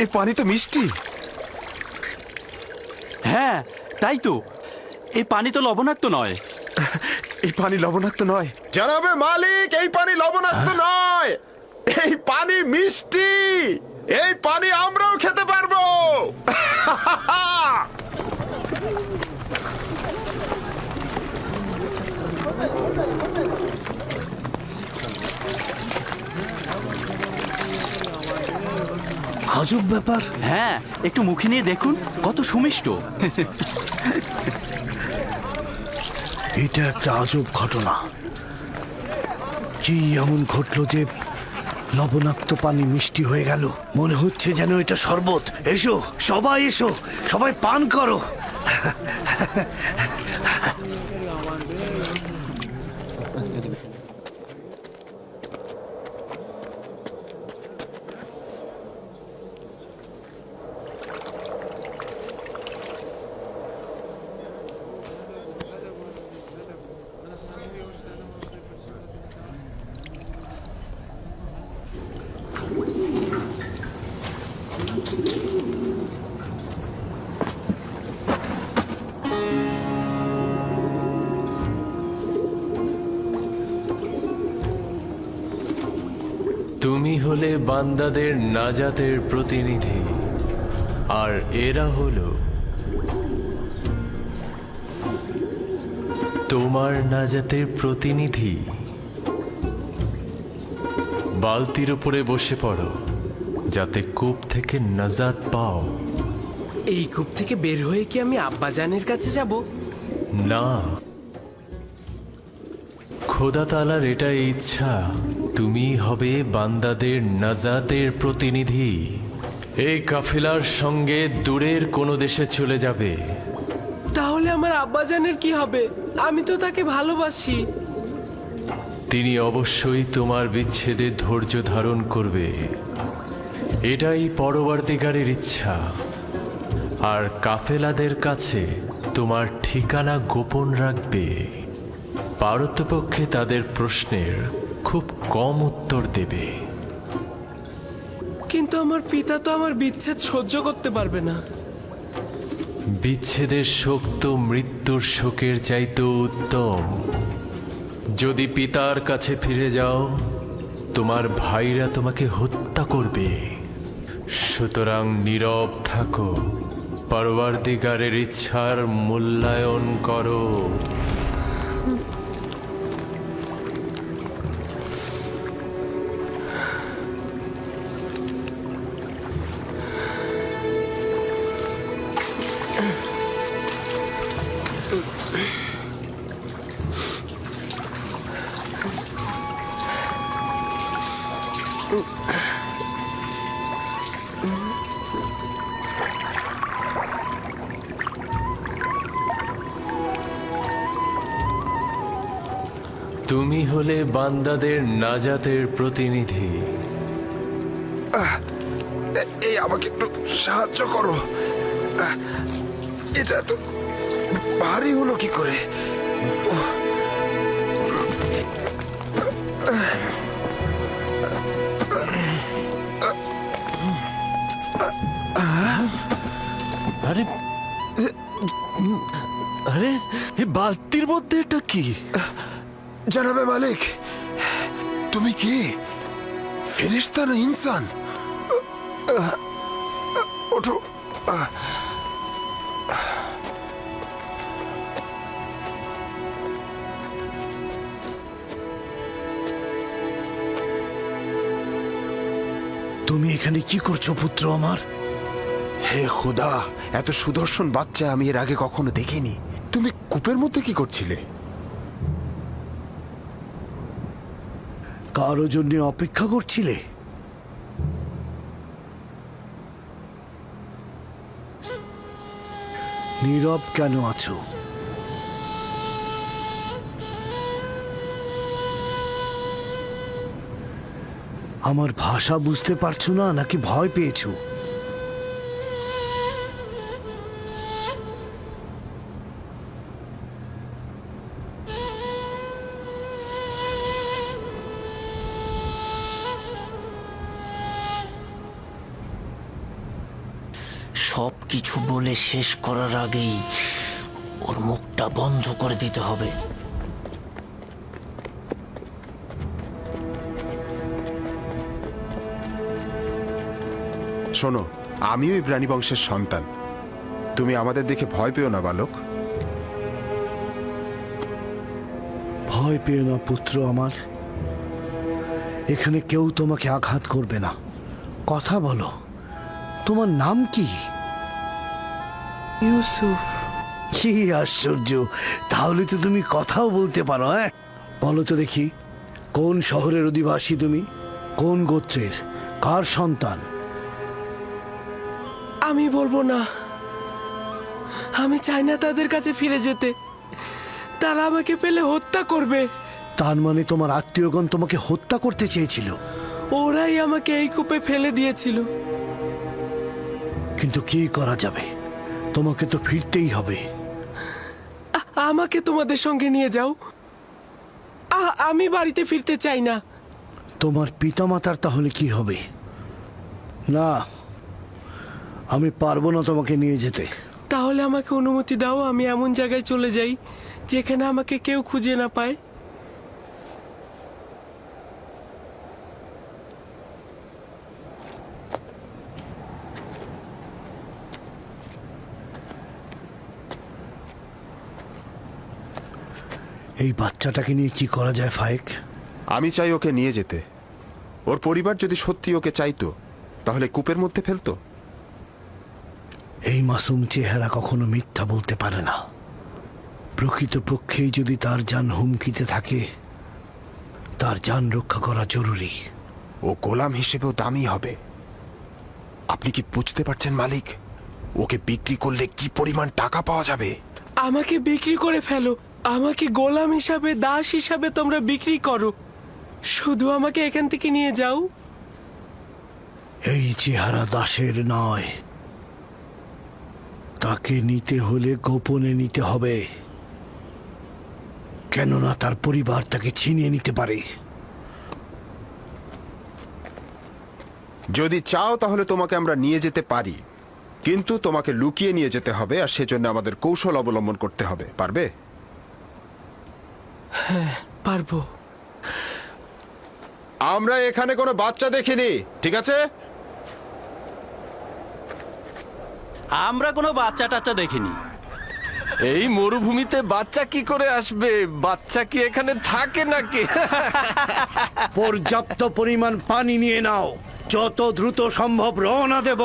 এই পানি তো মিষ্টি। হ্যাঁ তাই তো, এই পানি তো লবণাক্ত নয়। এই পানি লবণাক্ত নয় জানাবে মালিক, এই পানি লবণাক্ত নয়, এই পানি মিষ্টি। এই পানি আমরাও খেতে পারবো। আজব ব্যাপার। হ্যাঁ, একটু মুখে নিয়ে দেখুন, কত সুমিষ্ট। এটা একটা আজব ঘটনা। কি এমন ঘটলো যে লবণাক্ত পানি মিষ্টি হয়ে গেল? মনে হচ্ছে যেন এটা শরবত। এসো সবাই, এসো সবাই পান করো। তুমি হলে বান্দাদের নাজাতের প্রতিনিধি, আর এরা হলো তোমার নাজাতের প্রতিনিধি। বালতির উপরে বসে পড়ো, যাতে কূপ থেকে নাজাত পাও। এই কূপ থেকে বের হয়ে কি আমি আব্বাজানের কাছে যাব? না, খোদা তাআলার এটাই ইচ্ছা, তুমি হবে বান্দাদের নাজাতের প্রতিনিধি। এই কাফেলার সঙ্গে দূরের কোনো দেশে চলে যাবে। তাহলে আমার আব্বাজানের কি হবে? আমি তো তাকে ভালোবাসি। তিনি অবশ্যই তোমার বিচ্ছেদে ধৈর্য ধারণ করবে, এটাই পরবর্তীকারের ইচ্ছা। আর কাফেলাদের কাছে তোমার ঠিকানা গোপন রাখবে। পারতপক্ষে তাদের প্রশ্নের খুব কম উত্তর দেবে। কিন্তু আমার পিতা তো আমার বিচ্ছেদ সহ্য করতে পারবে না। বিচ্ছেদের শোক তো মৃত্যুর শোকের চাইতেও উত্তম। যদি পিতার কাছে ফিরে যাও, তোমার ভাইরা তোমাকে হত্যা করবে। সুতরাং নীরব থাকো, পরবর্তীকারের ইচ্ছার মূল্যায়ন করো। তুমি হলে বান্দাদের নাজাতের প্রতিনিধি। এই আমাকে একটু সাহায্য করো। এটা তো ভারী হলো কি করে? আরে আরে, এই বালতির মধ্যে এটা কি? জানাবে মালিক, তুমি কি ফেরেশতা না ইনসান? ওঠো। তুমি এখানে কি করছো পুত্র আমার? হে খোদা, এত সুদর্শন বাচ্চা আমি এর আগে কখনো দেখিনি। তুমি কূপের মধ্যে কি করছিলে? কারো জন্য অপেক্ষা করছিলে? নীরব কেন আছো? আমার ভাষা বুঝতে পারছো না, নাকি ভয় পেয়েছো? সব কিছু বলে শেষ করার আগেই ওর মুখটা বন্ধ করে দিতে হবে। শোনো, আমিও ইব্রানি বংশের সন্তান। তুমি আমাদের দেখে ভয় পেও না বালক। ভয় পেও না পুত্র আমার, এখানে কেউ তোমাকে আঘাত করবে না। কথা বলো, তোমার নাম কি? ইউসুফ। কি আশ্চর্য, তাহলে তো তুমি কথাও বলতে পারো। হ্যাঁ, বলো তো দেখি, কোন শহরের অধিবাসী তুমি? কোন গোত্রের? কার সন্তান? আমি বলবো না, আমি চাই না তাদের কাছে ফিরে যেতে। তারা আমাকে পেলে হত্যা করবে। তার মানে তোমার আত্মীয়গণ তোমাকে হত্যা করতে চেয়েছিল? ওরাই আমাকে এই কূপে ফেলে দিয়েছিল। কিন্তু কি করা যাবে, তোমাকে তো ফিরতেই হবে। আমাকে তোমাদের সঙ্গে নিয়ে যাও। আমি বাড়িতে ফিরতে চাই না। তোমার পিতামাতার তাহলে কি হবে? না, আমি পারবো না তোমাকে নিয়ে যেতে। তাহলে আমাকে অনুমতি দাও, আমি এমন জায়গায় চলে যাই যেখানে আমাকে কেউ খুঁজে না পায়। এই বাচ্চাটাকে নিয়ে কি করা যায় ফায়েক? আমি চাই ওকে নিয়ে যেতে। ওর পরিবার যদি সত্যি ওকে চাইতো তাহলে কূপের মধ্যে ফেলতো। এই মাসুম চেহারা কখনো মিথ্যা বলতে পারে না। প্রকৃতপক্ষেই যদি তার জান হুমকিতে থাকে, তার জান রক্ষা করা জরুরি। ও গোলাম হিসেবেও দামি হবে। আপনি কি বুঝতে পারছেন মালিক? ওকে বিক্রি করলে কি পরিমাণ টাকা পাওয়া যাবে। আমাকে বিক্রি করে ফেলো, আমাকে গোলাম হিসাবে, দাস হিসাবে তোমরা বিক্রি করো। শুধু আমাকে এখান থেকে নিয়ে যাও। এই চেহারা দাসের নয়, তাকে নিতে হলে গোপনে নিতে হবে, কেননা তার পরিবার তাকে ছিনিয়ে নিতে পারে। যদি চাও তাহলে তোমাকে আমরা নিয়ে যেতে পারি, কিন্তু তোমাকে লুকিয়ে নিয়ে যেতে হবে, আর সেজন্য আমাদের কৌশল অবলম্বন করতে হবে। পারবে? পারবো। আমরা এখানে কোনো বাচ্চা দেখিনি, ঠিক আছে? আমরা কোনো বাচ্চা টাচ্চা দেখিনি। এই মরুভূমিতে বাচ্চা কি করে আসবে? বাচ্চা কি এখানে থাকে নাকি? পর্যাপ্ত পরিমাণ পানি নিয়ে নাও, যত দ্রুত সম্ভব রওনা দেব।